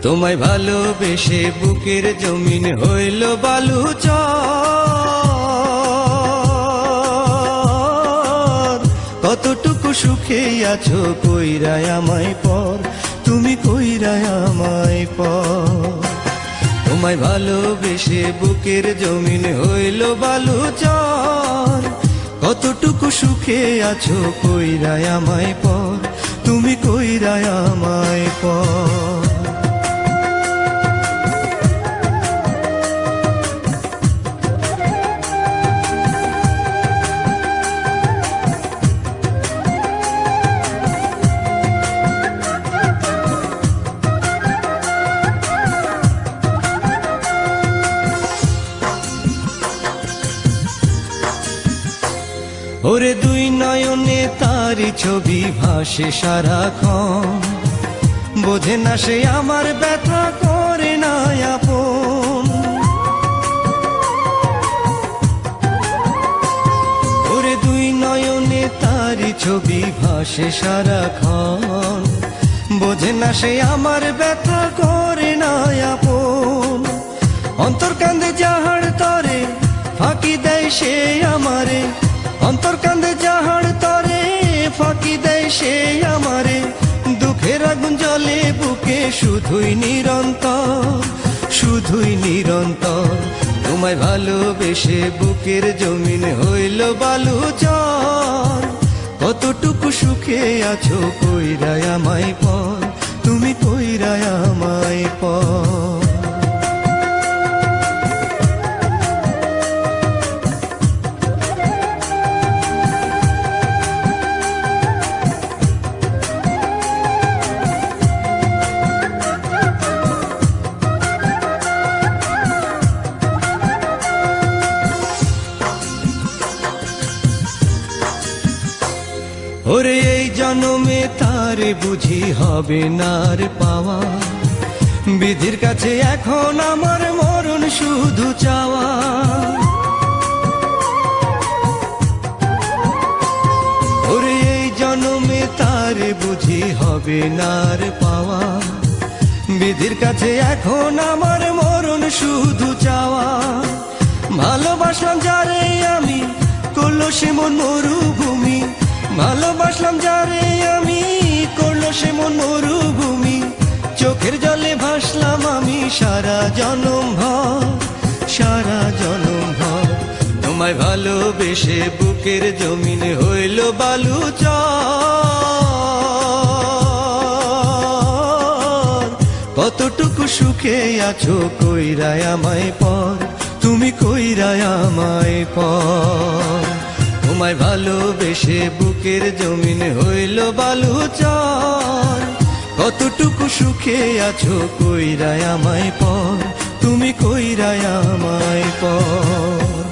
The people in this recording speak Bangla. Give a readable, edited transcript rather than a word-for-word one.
তোমায় ভালোবেসে বুকের জমিন হইল বালুচর। কতটুকু সুখে আছো কইরায় আমায় পর, তুমি কইরায় আমায় পর। তোমায় ভালোবেসে বুকের জমিন হইল বালুচর। কতটুকু সুখে আছো কইরায় আমায় পর, তুমি কইরায় আমায় পর। ওরে দুই নয়নে তারি ছবি ভাসে সারাক্ষণ, বোঝে না সে আমার ব্যথা করে না আপন। ওরে দুই নয়নে তারি ছবি ভাসে সারাক্ষণ, বোঝে না সে আমার ব্যথা করে না আপন। অন্তর কান্দে যাহার তরে ফাঁকি দেয় সে আমারে, অন্তর কান্দে যাহার তরে ফাঁকি দেয় সে আমারে। দুঃখের আগুন জ্বলে বুকে শুধুই নিরন্তর, শুধুই নিরন্তর। তোমায় ভালোবেসে বুকের জমিন হইল বালুচর। কতটুকু সুখে আছো কইরায় আমায় পর, তুমি কইরায় আমায় পর। ওরে এই জন্মে তারে বুঝি হবে নার পাওয়া, বিধির কাছে এখন আমার মরণ শুধু চাওয়া। ওরে এই জন্মে তারে বুঝি হবে নার পাওয়া, বিধির কাছে এখন আমার মরণ শুধু চাওয়া। ভালোবাসলাম যারে আমি করলো সে মন মরুভূমি, ভালোবাসলাম যারে আমি করলো সে মন মরুভূমি। চোখের জলে ভাসলাম আমি সারা জনম ভর, সারা জনম ভর। তোমায় ভালোবেসে বুকের জমিন হইল বালুচর। কতটুকু সুখে আছো কইরায় আমায় পর, তুমি কইরায় আমায় পর। তোমায় ভালোবেসে বুকের জমিন হইল বালুচর। কতটুকু সুখে আছো কইরায় আমায় পর, তুমি কইরায় আমায় পর।